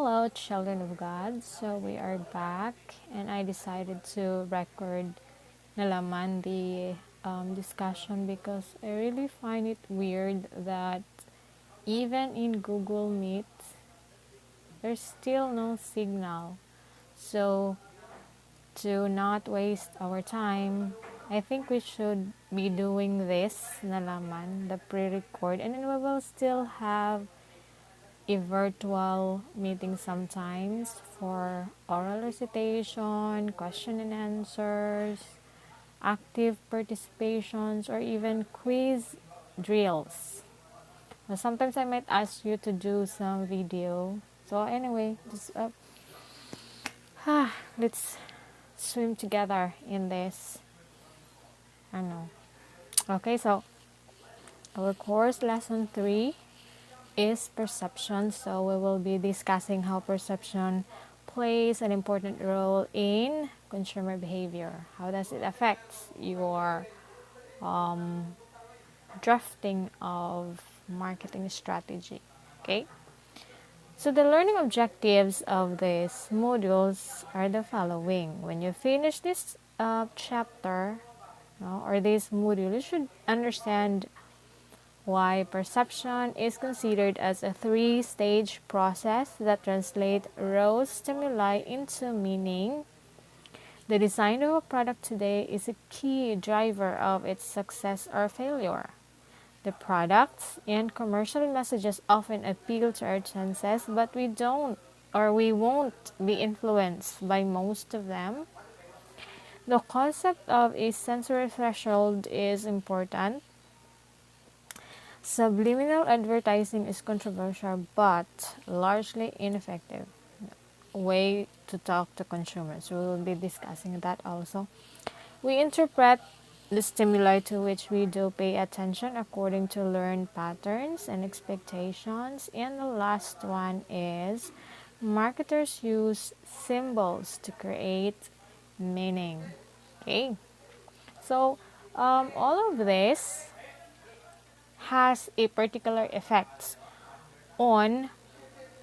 Hello, children of God. So we are back, and I decided to record nalaman the discussion because I really find it weird that even in Google Meet, there's still no signal. So to not waste our time, I think we should be doing this nalaman, the pre-record, and then we will still have a virtual meeting sometimes for oral recitation, question and answers, active participations, or even quiz drills. Now, sometimes I might ask you to do some video. So anyway, let's swim together in this. I know. Okay, so our course lesson 3 is perception. So we will be discussing how perception plays an important role in consumer behavior. How does it affect your drafting of marketing strategy? Okay. So the learning objectives of these modules are the following. When you finish this chapter, or this module, you should understand why perception is considered as a three-stage process that translates raw stimuli into meaning. The design of a product today is a key driver of its success or failure. The products and commercial messages often appeal to our senses, but we won't be influenced by most of them. The concept of a sensory threshold is important. Subliminal advertising is controversial but largely ineffective way to talk to consumers. We will be discussing that also. We interpret the stimuli to which we do pay attention according to learned patterns and expectations. And the last one is marketers use symbols to create meaning. Okay, so all of this has a particular effect on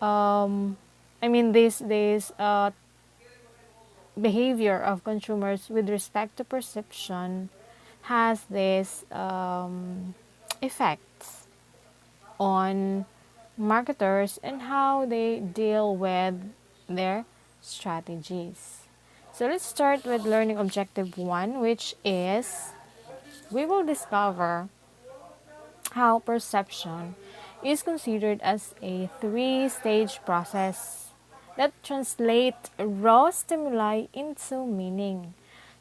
this behavior of consumers with respect to perception has this effects on marketers and how they deal with their strategies. So let's start with learning objective 1, which is we will discover how perception is considered as a three-stage process that translate raw stimuli into meaning.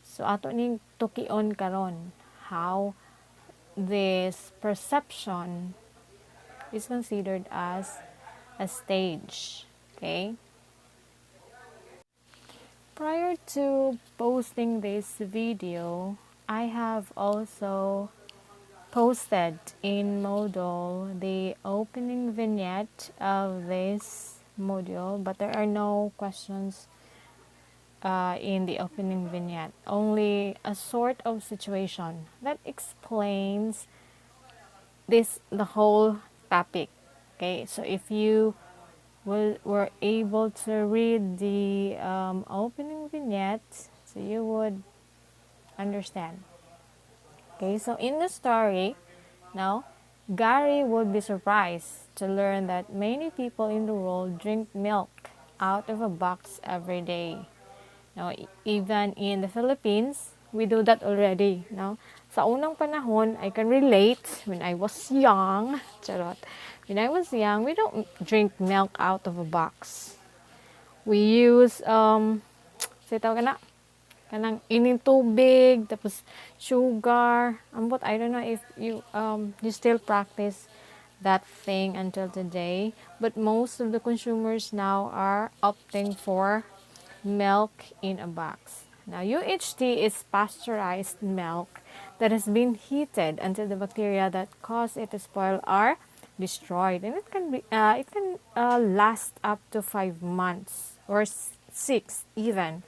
So ato ning tukion karon how this perception is considered as a stage. Okay? Prior to posting this video, I have also posted in Moodle the opening vignette of this module, but there are no questions in the opening vignette. Only a sort of situation that explains the whole topic. Okay, so if you were able to read the opening vignette, so you would understand. Okay, so in the story, now, Gary would be surprised to learn that many people in the world drink milk out of a box every day. Now, even in the Philippines, we do that already. No? Sa unang panahon, I can relate when I was young. Charot. When I was young, we don't drink milk out of a box. We use, sitaw ka na, kanang ining tubig, tapos sugar, ambot. I don't know if you still practice that thing until today, but most of the consumers now are opting for milk in a box. Now, UHT is pasteurized milk that has been heated until the bacteria that cause it to spoil are destroyed, and it can last up to 5 months or 6 even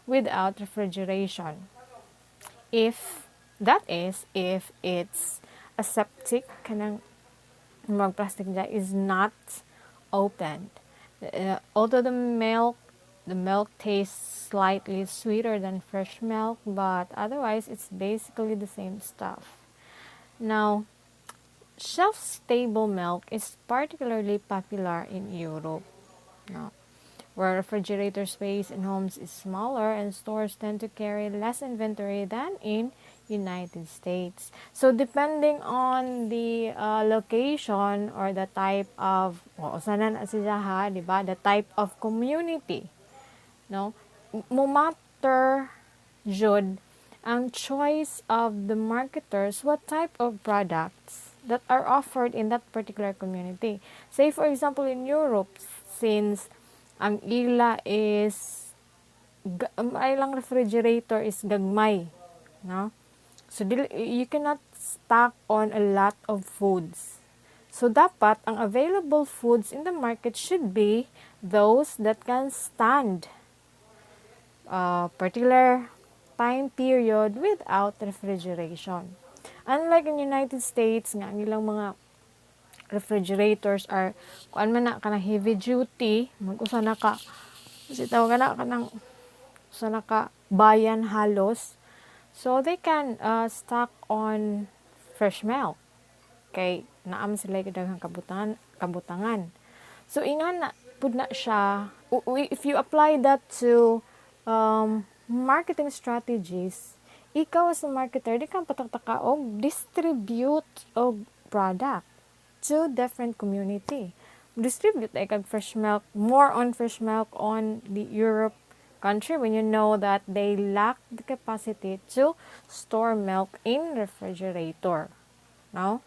without refrigeration. If it's aseptic, kanang plastic is not opened. Although the milk tastes slightly sweeter than fresh milk, but otherwise it's basically the same stuff. Now, shelf-stable milk is particularly popular in Europe, no, where refrigerator space in homes is smaller and stores tend to carry less inventory than in United States. So depending on the location or the type of sana na siya ha, di ba? The type of community, no? Mo matter jud ang choice of the marketers what type of products that are offered in that particular community. Say for example in Europe, since ang ila is ay lang refrigerator is gagmay, no? So you cannot stock on a lot of foods. So dapat ang available foods in the market should be those that can stand a particular time period without refrigeration. Unlike in United States nga ang ilang mga refrigerators are kuan man na kanang heavy duty, mag-usa na ka kasi tawag na kanang usa na ka bayan halos. So they can stock on fresh milk. Kay naam sila daghang kabutangan. So ingan na pud na siya if you apply that to marketing strategies, ikaw as a marketer di kang patakta og distribute og product to different community. Distribute like fresh milk, more on fresh milk on the Europe country when you know that they lack the capacity to store milk in refrigerator. No?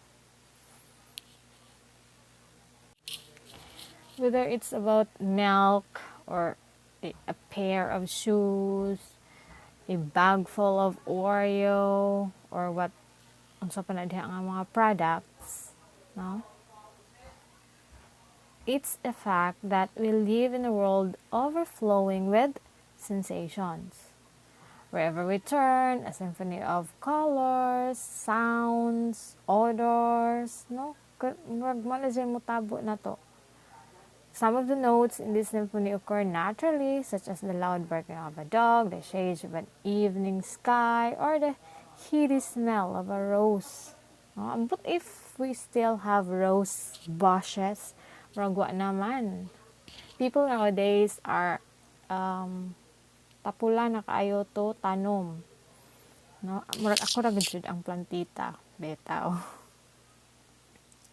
Whether it's about milk or a pair of shoes, a bag full of Oreo, or what unsa pa na diha nga mga products, no? It's a fact that we live in a world overflowing with sensations. Wherever we turn, a symphony of colors, sounds, odors, no? Murag mo na siya mutabo na to. Some of the notes in this symphony occur naturally, such as the loud barking of a dog, the shades of an evening sky, or the heady smell of a rose. But if we still have rose bushes, ragwa naman. People nowadays are tapula na kaayo to tanom. No? Murag ako ra gud ang plantita, betaw.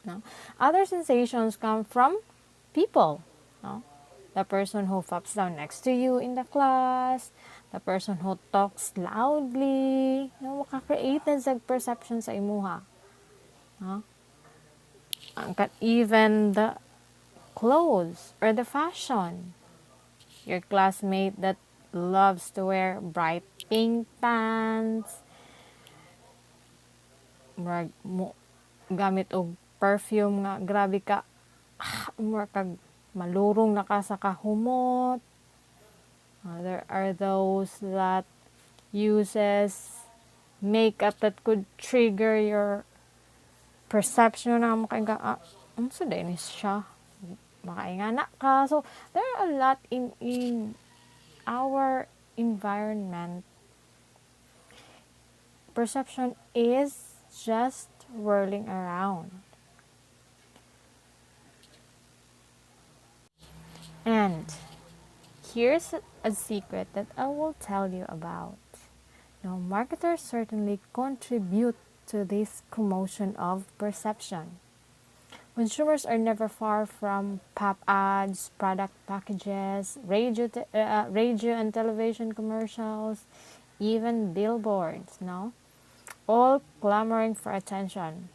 No? Other sensations come from people, no? The person who flops down next to you in the class, the person who talks loudly, no, maka-create na sa perception sa imuha. No? Even the clothes or the fashion. Your classmate that loves to wear bright pink pants, gamit og perfume nga grabe ka kag malurong na ka sa kahumot. There are those that uses makeup that could trigger your perception na makainga unsa din siya makaingana ka. So there are a lot in our environment. Perception is just whirling around. And here's a secret that I will tell you about. Now, marketers certainly contribute to this commotion of perception. Consumers are never far from pop ads, product packages, radio and television commercials, even billboards, no? All clamoring for attention.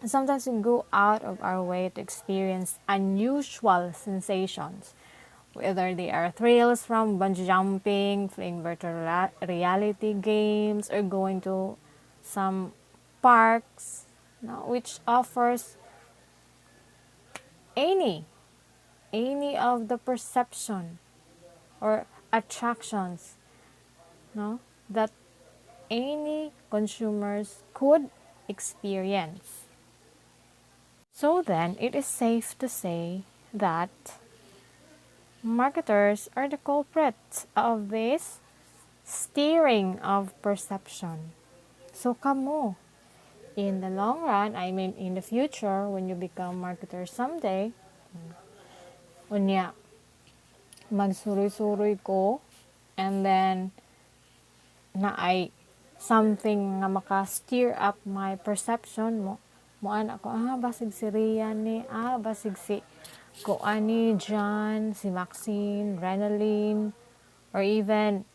Sometimes we go out of our way to experience unusual sensations, whether they are thrills from bungee jumping, playing virtual reality games, or going to some parks, which offers any of the perception or attractions, that any consumers could experience. So then, it is safe to say that marketers are the culprits of this steering of perception. So kamo, in the long run, I mean in the future, when you become marketer someday, unya, magsuroy-suroy ko, and then na ay something nga maka-steer up my perception mo, muan ako, basig si Rian ni, basig si Koani, John, si Maxine, Renaline, or even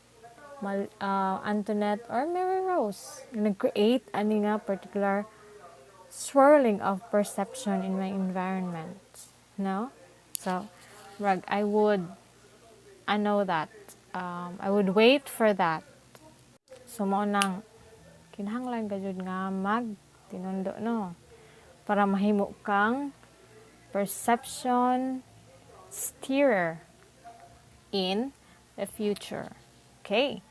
Antoinette or Mary Rose. Nag-create ani nga particular swirling of perception in my environment. No? So, I know that. I would wait for that. So, mao nang kinahanglan gayud nga tinundo no para mahimo kang perception steerer in the future. Okay.